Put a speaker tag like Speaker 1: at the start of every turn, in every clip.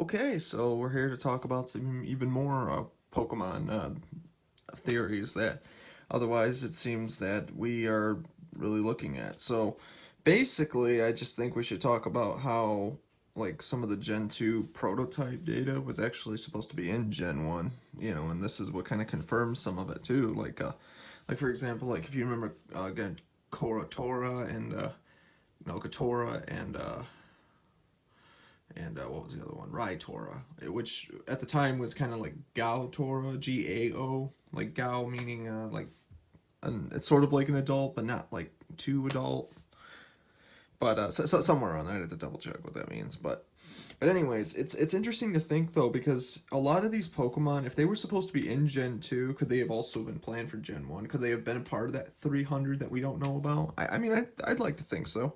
Speaker 1: Okay, so we're here to talk about some even more Pokemon theories that otherwise it seems that we are really looking at. So basically, I just think we should talk about how like some of the Gen 2 prototype data was actually supposed to be in Gen 1, and this is what kind of confirms some of it too. Like for example, like if you remember again, Koratora and Katora and what was the other one? Raitora, which at the time was kind of like Gao-Tora, Gao, like Gao meaning it's sort of like an adult, but not like too adult. But so somewhere around there, I have to double check what that means. But anyways, it's interesting to think though because a lot of these Pokemon, if they were supposed to be in Gen 2, could they have also been planned for Gen 1? Could they have been a part of that 300 that we don't know about? I mean, I'd like to think so.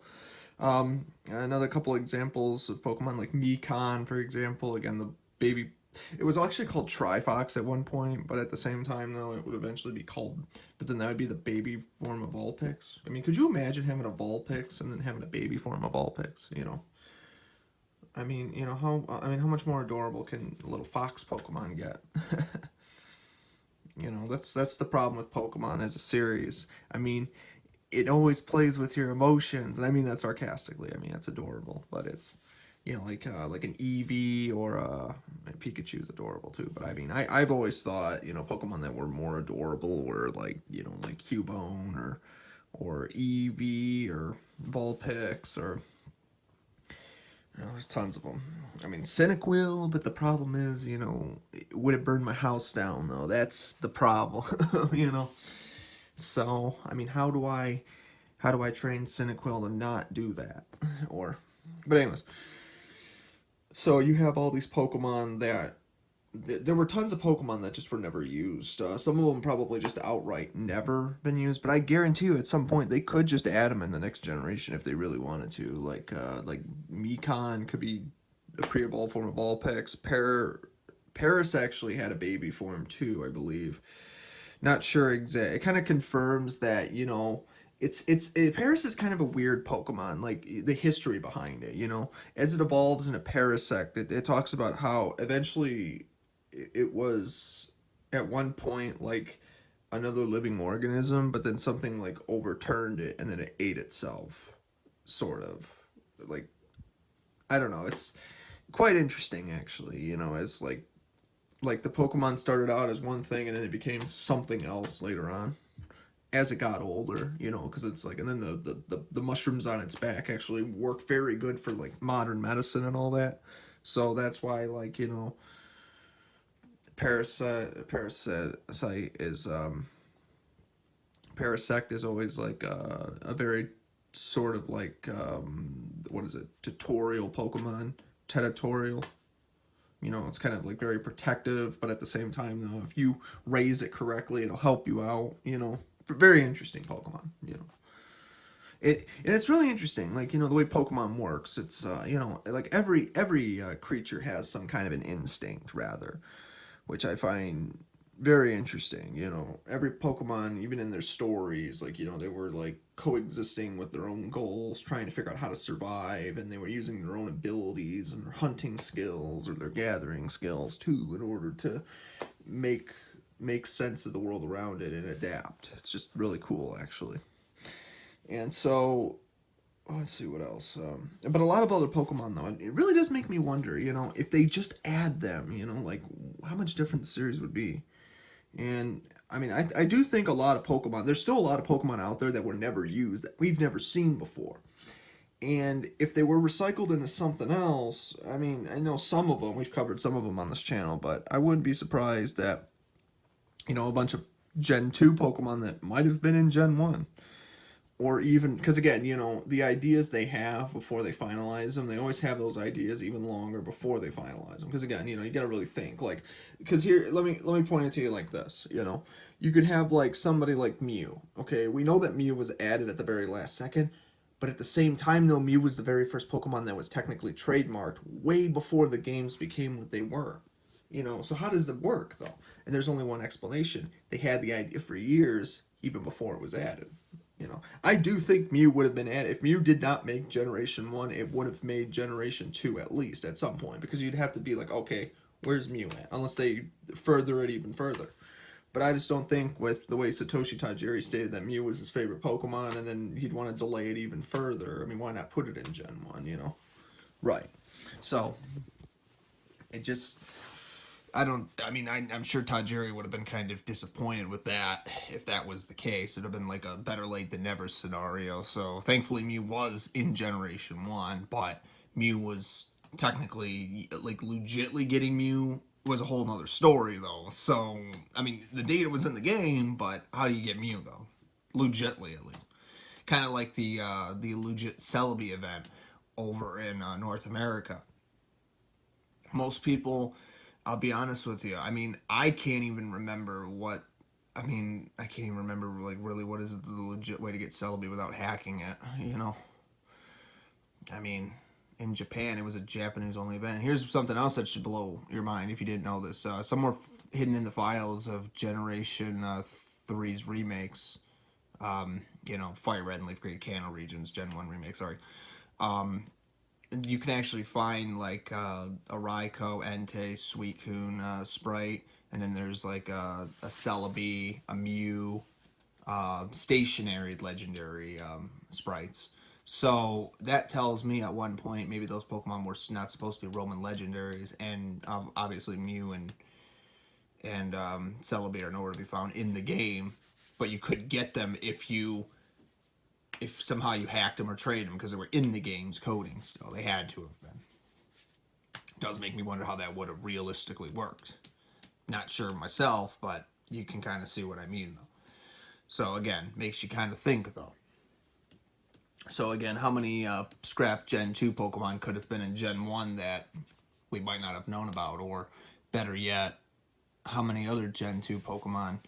Speaker 1: Another couple examples of Pokemon like Mikan, for example. Again, the baby. It was actually called Trifox at one point, but at the same time, though, it would eventually be called. But then that would be the baby form of Vulpix. I mean, could you imagine having a Vulpix and then having a baby form of Vulpix? How much more adorable can a little fox Pokemon get? That's the problem with Pokemon as a series. I mean, it always plays with your emotions, and I mean that sarcastically. I mean it's adorable, but it's like an Eevee or Pikachu's adorable too. But I mean I've always thought Pokemon that were more adorable were like Cubone or Eevee or Vulpix or there's tons of them. I mean Cyndaquil, but the problem is would it burn my house down though? That's the problem. So, I mean, how do I train Cyndaquil to not do that? But anyways, so you have all these Pokemon that there were tons of Pokemon that just were never used. Some of them probably just outright never been used, but I guarantee you at some point they could just add them in the next generation if they really wanted to. Like Mikan could be a pre-evolved form of Vulpix. Paris actually had a baby form too, I believe. Not sure exact. It kind of confirms that Paris is kind of a weird Pokemon. Like the history behind it, as it evolves in a Parasect, it talks about how eventually it was at one point like another living organism, but then something like overturned it and then it ate itself, sort of. Like I don't know. It's quite interesting actually. As like the Pokemon started out as one thing and then it became something else later on as it got older, because it's like, and then the mushrooms on its back actually work very good for like modern medicine and all that. So that's why parasite is Parasect is always like a very sort of like what is it, tutorial Pokemon, territorial. It's kind of like very protective, but at the same time, though, if you raise it correctly, it'll help you out. Very interesting Pokemon. And it's really interesting, like the way Pokemon works. It's like every creature has some kind of an instinct, rather, which I find very interesting. Every Pokemon, even in their stories, like they were like coexisting with their own goals, trying to figure out how to survive, and they were using their own abilities and their hunting skills or their gathering skills too, in order to make sense of the world around it and adapt. It's just really cool, actually. And so let's see what else. But a lot of other Pokemon, though, it really does make me wonder, if they just add them, like how much different the series would be. And I mean, I do think a lot of Pokemon, there's still a lot of Pokemon out there that were never used, that we've never seen before. And if they were recycled into something else, I mean, I know some of them, we've covered some of them on this channel, but I wouldn't be surprised that, a bunch of Gen 2 Pokemon that might have been in Gen 1. Or even, because again, the ideas they have before they finalize them, they always have those ideas even longer before they finalize them. Because again, you gotta really think, like, because here, let me point it to you like this, you could have like somebody like Mew. Okay, we know that Mew was added at the very last second, but at the same time, though, Mew was the very first Pokemon that was technically trademarked way before the games became what they were. So how does it work though? And there's only one explanation. They had the idea for years, even before it was added. You know, I do think Mew would have been added. If Mew did not make Generation 1, it would have made Generation 2 at least at some point. Because you'd have to be like, okay, where's Mew at? Unless they further it even further. But I just don't think with the way Satoshi Tajiri stated that Mew was his favorite Pokemon and then he'd want to delay it even further. I mean, why not put it in Gen 1, you know? Right. So, it just... I'm sure Tajiri would have been kind of disappointed with that if that was the case. It would have been like a better late than never scenario. So thankfully Mew was in Generation 1, but Mew was technically, like, legitly getting Mew was a whole nother story, though. So, I mean, the data was in the game, but how do you get Mew, though? Legitly, at least. Kind of like the legit Celebi event over in North America. Most people... I'll be honest with you. I mean, I can't even remember what... I can't even remember, like, really what is the legit way to get Celebi without hacking it, you know? I mean, in Japan, it was a Japanese-only event. Here's something else that should blow your mind if you didn't know this. Somewhere hidden in the files of Generation 3's remakes, you know, Fire Red and Leaf Green Canal regions, Gen 1 remake, sorry. You can actually find like a Raikou, Entei, Suicune sprite, and then there's like a Celebi, a Mew, stationary legendary sprites. So that tells me at one point maybe those Pokemon were not supposed to be Roman legendaries, and obviously Mew and Celebi are nowhere to be found in the game, but you could get them if somehow you hacked them or traded them because they were in the game's coding still. They had to have been. It does make me wonder how that would have realistically worked. Not sure myself, but you can kind of see what I mean, though. So, again, makes you kind of think, though. So, again, how many scrap Gen 2 Pokemon could have been in Gen 1 that we might not have known about? Or, better yet, how many other Gen 2 Pokemon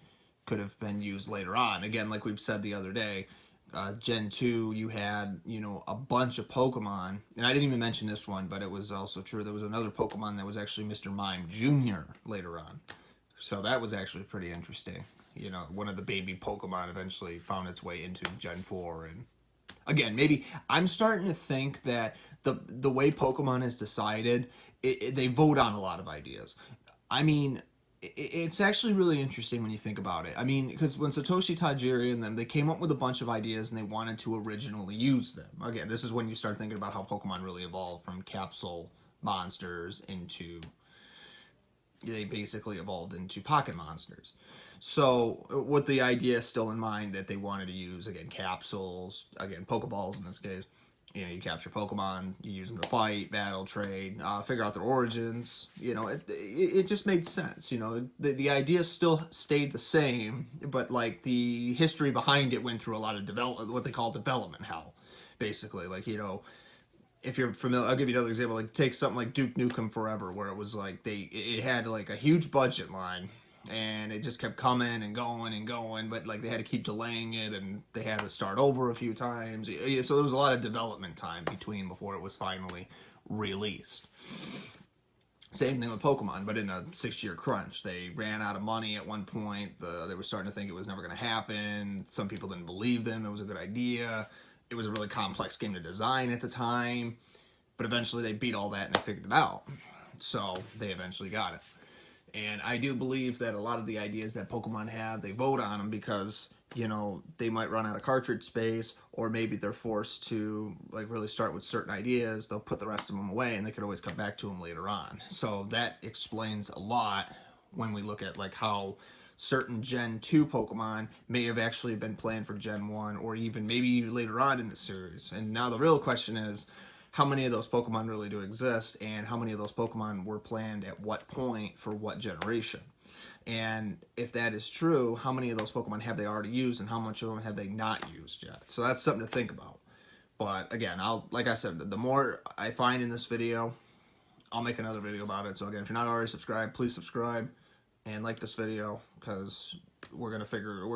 Speaker 1: could have been used later on? Again, like we've said the other day, Gen 2, you had, you know, a bunch of Pokemon, and I didn't even mention this one, but it was also true. There was another Pokemon that was actually Mr. Mime Jr. later on. So that was actually pretty interesting. You know, one of the baby Pokemon eventually found its way into Gen 4. And again, maybe I'm starting to think that the way Pokemon is decided, they vote on a lot of ideas. I mean... It's actually really interesting when you think about it. I mean, because when Satoshi Tajiri and them, they came up with a bunch of ideas and they wanted to originally use them. Again, this is when you start thinking about how Pokemon really evolved from capsule monsters into... They basically evolved into pocket monsters. So, with the idea still in mind that they wanted to use, again, capsules, again, Pokeballs in this case. You know, you capture Pokemon, you use them to fight, battle, trade, figure out their origins. You know, it just made sense. You know, the idea still stayed the same, but like the history behind it went through a lot of what they call development hell, basically. Like, you know, if you're familiar, I'll give you another example. Like, take something like Duke Nukem Forever, where it was like it had like a huge budget line. And it just kept coming and going, but like they had to keep delaying it, and they had to start over a few times. So there was a lot of development time between before it was finally released. Same thing with Pokemon, but in a 6-year crunch. They ran out of money at one point. They were starting to think it was never going to happen. Some people didn't believe them. It was a good idea. It was a really complex game to design at the time, but eventually they beat all that and they figured it out. So they eventually got it. And I do believe that a lot of the ideas that Pokemon have, they vote on them because, you know, they might run out of cartridge space, or maybe they're forced to, like, really start with certain ideas. They'll put the rest of them away, and they could always come back to them later on. So that explains a lot when we look at, like, how certain Gen 2 Pokemon may have actually been planned for Gen 1, or even maybe later on in the series. And now the real question is, how many of those Pokemon really do exist, and how many of those Pokemon were planned at what point for what generation? And if that is true, how many of those Pokemon have they already used, and how much of them have they not used yet? So that's something to think about. But again, like I said, the more I find in this video, I'll make another video about it. So again, if you're not already subscribed, please subscribe and like this video, because we're gonna figure